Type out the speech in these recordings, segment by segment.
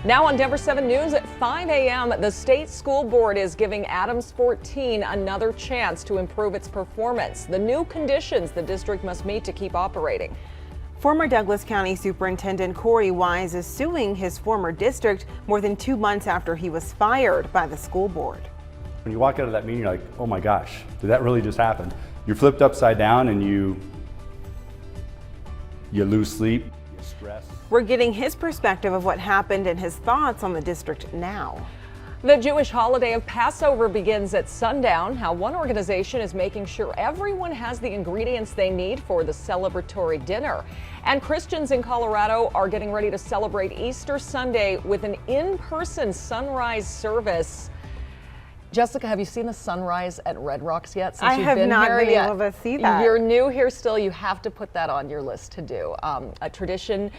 Now on Denver 7 News at 5 a.m., the state school board is giving Adams 14 another chance to improve its performance. The new conditions the district must meet to keep operating. Former Douglas County Superintendent Corey Wise is suing his former district more than 2 months after he was fired by the school board. When you walk out of that meeting, you're like, oh my gosh, did that really just happen? You're flipped upside down and you lose sleep, you stress. We're getting his perspective of what happened and his thoughts on the district now. The Jewish holiday of Passover begins at sundown. How one organization is making sure everyone has the ingredients they need for the celebratory dinner. And Christians in Colorado are getting ready to celebrate Easter Sunday with an in-person sunrise service. Jessica, have you seen the sunrise at Red Rocks yet? I have not been able to see that. You're new here still. You have to put that on your list to do. A tradition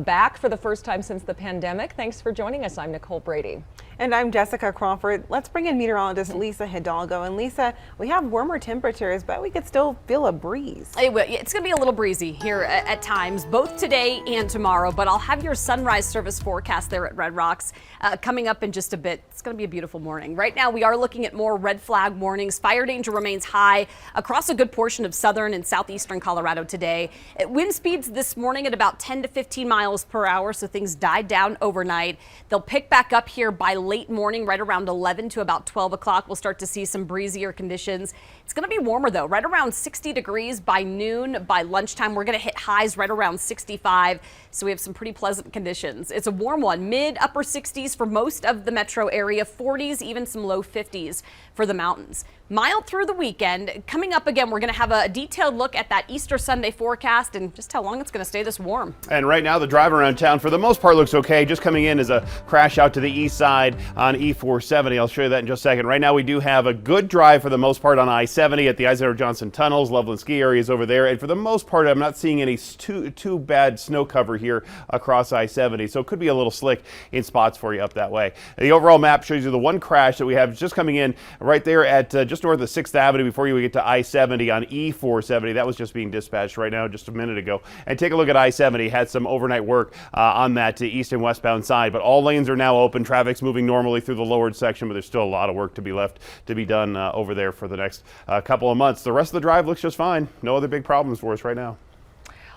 back for the first time since the pandemic. Thanks for joining us. I'm Nicole Brady. And I'm Jessica Crawford. Let's bring in meteorologist Lisa Hidalgo. And Lisa, we have warmer temperatures, but we could still feel a breeze. It's going to be a little breezy here at times, both today and tomorrow. But I'll have your sunrise service forecast there at Red Rocks coming up in just a bit. It's going to be a beautiful morning. Right now, we are looking at more red flag warnings. Fire danger remains high across a good portion of southern and southeastern Colorado today. Wind speeds this morning at about 10 to 15 miles per hour, so things died down overnight. They'll pick back up here by late morning, right around 11 to about 12 o'clock. We'll start to see some breezier conditions. It's going to be warmer, though, right around 60 degrees by noon. By lunchtime, we're going to hit highs right around 65. So we have some pretty pleasant conditions. It's a warm one, mid-upper 60s for most of the metro area, 40s, even some low 50s for the mountains. Mild through the weekend. Coming up again, we're going to have a detailed look at that Easter Sunday forecast and just how long it's going to stay this warm. And right now, the drive around town for the most part looks okay. Just coming in is a crash out to the east side on E470. I'll show you that in just a second. Right now, we do have a good drive for the most part on I-70 at the Eisenhower-Johnson tunnels. Loveland ski area is over there. And for the most part, I'm not seeing any too bad snow cover here across I-70. So it could be a little slick in spots for you up that way. The overall map shows you the one crash that we have just coming in right there at just north of 6th Avenue before you get to I-70 on E470. That was just being dispatched right now just a minute ago. And take a look at I-70. Had some overnight work on that east and westbound side, but all lanes are now open. Traffic's moving normally through the lowered section, but there's still a lot of work to be left to be done over there for the next couple of months. The rest of the drive looks just fine. No other big problems for us right now.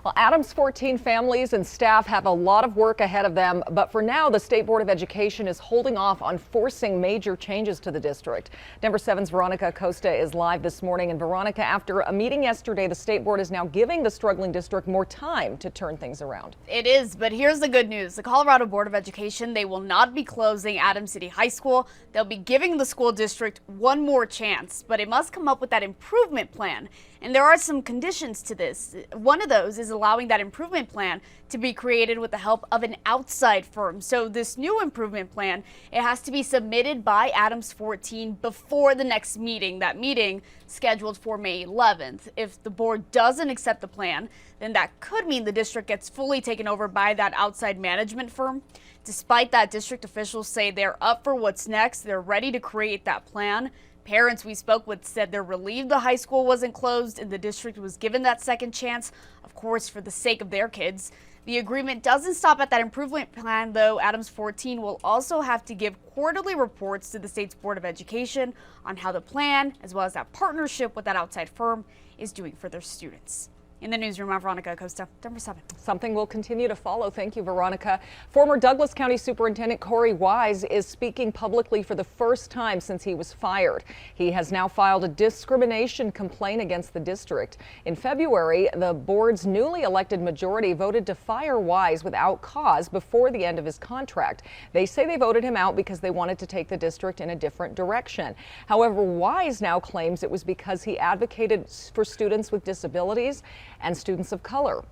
Well, Adams 14 families and staff have a lot of work ahead of them, but for now, the State Board of Education is holding off on forcing major changes to the district. Denver 7's Veronica Acosta is live this morning. And Veronica, after a meeting yesterday, the State Board is now giving the struggling district more time to turn things around. It is, but here's the good news. The Colorado Board of Education, they will not be closing Adams City High School. They'll be giving the school district one more chance, but it must come up with that improvement plan. And there are some conditions to this. One of those is allowing that improvement plan to be created with the help of an outside firm. So this new improvement plan, it has to be submitted by Adams 14 before the next meeting. That meeting scheduled for May 11th. If the board doesn't accept the plan, then that could mean the district gets fully taken over by that outside management firm. Despite that, district officials say they're up for what's next. They're ready to create that plan. Parents we spoke with said they're relieved the high school wasn't closed and the district was given that second chance, of course, for the sake of their kids. The agreement doesn't stop at that improvement plan, though. Adams 14 will also have to give quarterly reports to the state's Board of Education on how the plan, as well as that partnership with that outside firm, is doing for their students. In the newsroom, I'm Veronica Acosta, Denver 7. Something will continue to follow. Thank you, Veronica. Former Douglas County Superintendent Corey Wise is speaking publicly for the first time since he was fired. He has now filed a discrimination complaint against the district. In February, the board's newly elected majority voted to fire Wise without cause before the end of his contract. They say they voted him out because they wanted to take the district in a different direction. However, Wise now claims it was because he advocated for students with disabilities and students of color.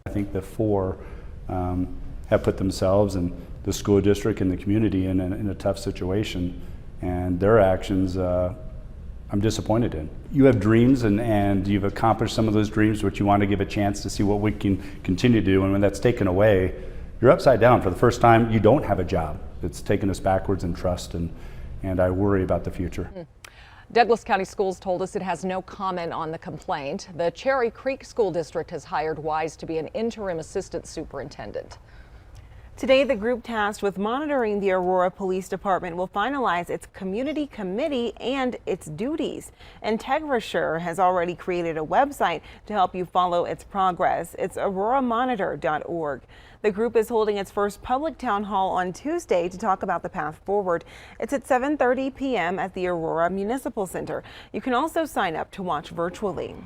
I think the four have put themselves and the school district and the community in a tough situation, and their actions I'm disappointed in. You have dreams and you've accomplished some of those dreams, but you want to give a chance to see what we can continue to do, and when that's taken away, you're upside down. For the first time, you don't have a job. It's taken us backwards in trust, and I worry about the future. Douglas County Schools told us it has no comment on the complaint. The Cherry Creek School District has hired Wise to be an interim assistant superintendent. Today, the group tasked with monitoring the Aurora Police Department will finalize its community committee and its duties. IntegraSure has already created a website to help you follow its progress. It's auroramonitor.org. The group is holding its first public town hall on Tuesday to talk about the path forward. It's at 7:30 p.m. at the Aurora Municipal Center. You can also sign up to watch virtually.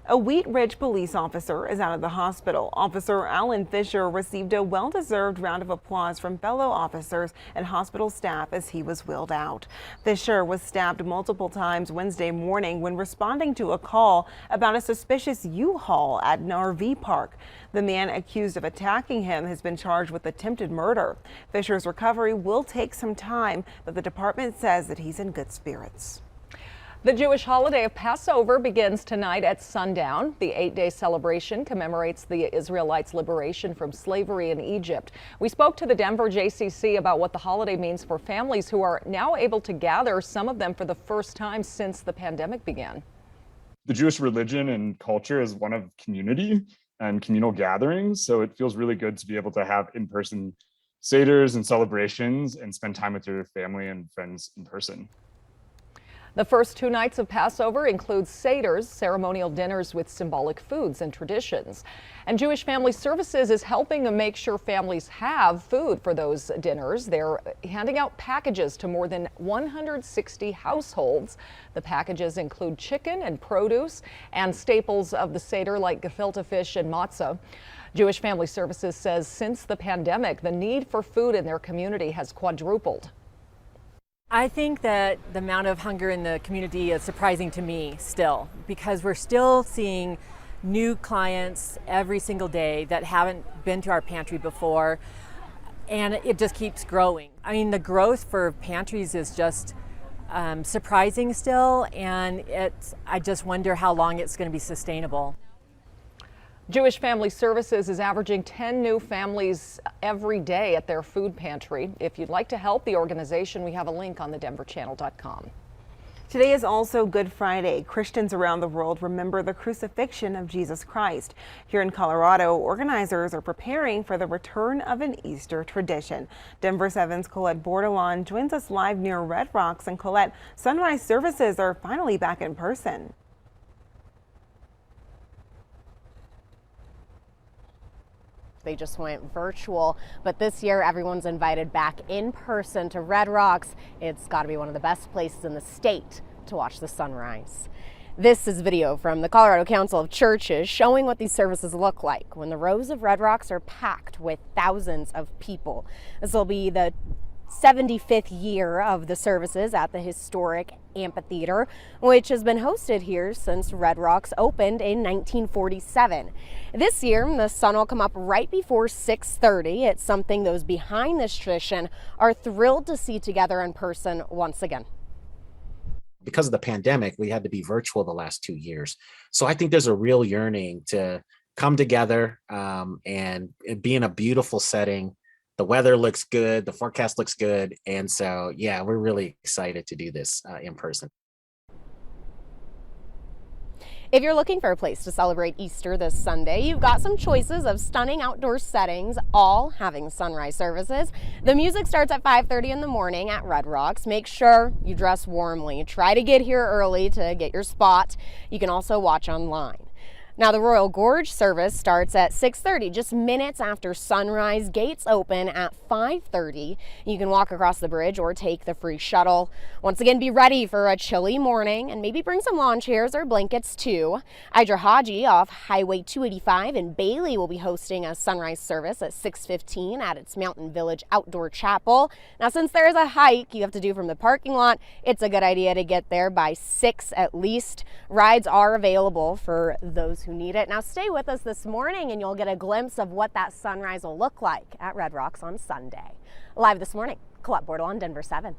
A Wheat Ridge police officer is out of the hospital. Officer Alan Fisher received a well-deserved round of applause from fellow officers and hospital staff as he was wheeled out. Fisher was stabbed multiple times Wednesday morning when responding to a call about a suspicious U-Haul at an RV park. The man accused of attacking him has been charged with attempted murder. Fisher's recovery will take some time, but the department says that he's in good spirits. The Jewish holiday of Passover begins tonight at sundown. The 8-day celebration commemorates the Israelites' liberation from slavery in Egypt. We spoke to the Denver JCC about what the holiday means for families who are now able to gather, some of them for the first time since the pandemic began. The Jewish religion and culture is one of community and communal gatherings, so it feels really good to be able to have in-person seders and celebrations and spend time with your family and friends in person. The first 2 nights of Passover include seders, ceremonial dinners with symbolic foods and traditions. And Jewish Family Services is helping to make sure families have food for those dinners. They're handing out packages to more than 160 households. The packages include chicken and produce and staples of the Seder like gefilte fish and matzah. Jewish Family Services says since the pandemic, the need for food in their community has quadrupled. I think that the amount of hunger in the community is surprising to me still, because we're still seeing new clients every single day that haven't been to our pantry before, and it just keeps growing. I mean, the growth for pantries is just surprising still, and I just wonder how long it's going to be sustainable. Jewish Family Services is averaging 10 new families every day at their food pantry. If you'd like to help the organization, we have a link on thedenverchannel.com. Today is also Good Friday. Christians around the world remember the crucifixion of Jesus Christ. Here in Colorado, organizers are preparing for the return of an Easter tradition. Denver 7's Colette Bordelon joins us live near Red Rocks. And Colette, sunrise services are finally back in person. They just went virtual, but this year everyone's invited back in person to Red Rocks. It's got to be one of the best places in the state to watch the sunrise. This is video from the Colorado Council of Churches showing what these services look like when the rows of Red Rocks are packed with thousands of people. This will be the 75th year of the services at the historic amphitheater, which has been hosted here since Red Rocks opened in 1947. This year, the sun will come up right before 6:30. It's something those behind this tradition are thrilled to see together in person once again. Because of the pandemic, we had to be virtual the last 2 years. So I think there's a real yearning to come together and be in a beautiful setting. The weather looks good, the forecast looks good, and so yeah, we're really excited to do this in person. If you're looking for a place to celebrate Easter this Sunday, you've got some choices of stunning outdoor settings, all having sunrise services. The music starts at 5:30 in the morning at Red Rocks. Make sure you dress warmly. Try to get here early to get your spot. You can also watch online. Now, the Royal Gorge service starts at 6:30, just minutes after sunrise. Gates open at 5:30. You can walk across the bridge or take the free shuttle. Once again, be ready for a chilly morning and maybe bring some lawn chairs or blankets too. Idra Haji off Highway 285 in Bailey will be hosting a sunrise service at 6:15 at its Mountain Village Outdoor Chapel. Now, since there is a hike you have to do from the parking lot, it's a good idea to get there by 6 at least. Rides are available for those who need it. Now stay with us this morning and you'll get a glimpse of what that sunrise will look like at Red Rocks on Sunday. Live this morning, Colette Bordelon, Denver 7.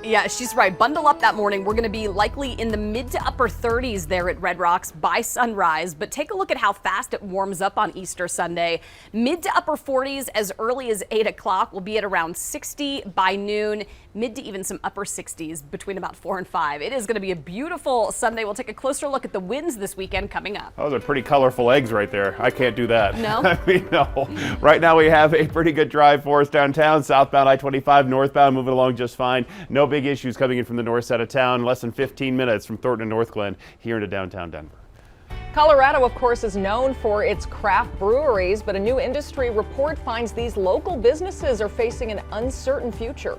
Yeah, she's right. Bundle up that morning. We're going to be likely in the mid to upper 30s there at Red Rocks by sunrise. But take a look at how fast it warms up on Easter Sunday. Mid to upper 40s as early as 8 o'clock. We'll be at around 60 by noon. Mid to even some upper 60s between about 4 and 5. It is going to be a beautiful Sunday. We'll take a closer look at the winds this weekend coming up. Those are pretty colorful eggs right there. I can't do that. No? I mean, no. Right now we have a pretty good drive for us downtown. Southbound I-25, northbound moving along just fine. No big issues coming in from the north side of town. Less than 15 minutes from Thornton to Northglenn here into downtown Denver. Colorado, of course, is known for its craft breweries, but a new industry report finds these local businesses are facing an uncertain future.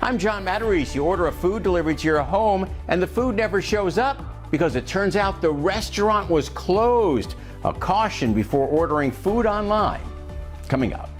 I'm John Matarese. You order a food delivered to your home and the food never shows up because it turns out the restaurant was closed. A caution before ordering food online. Coming up.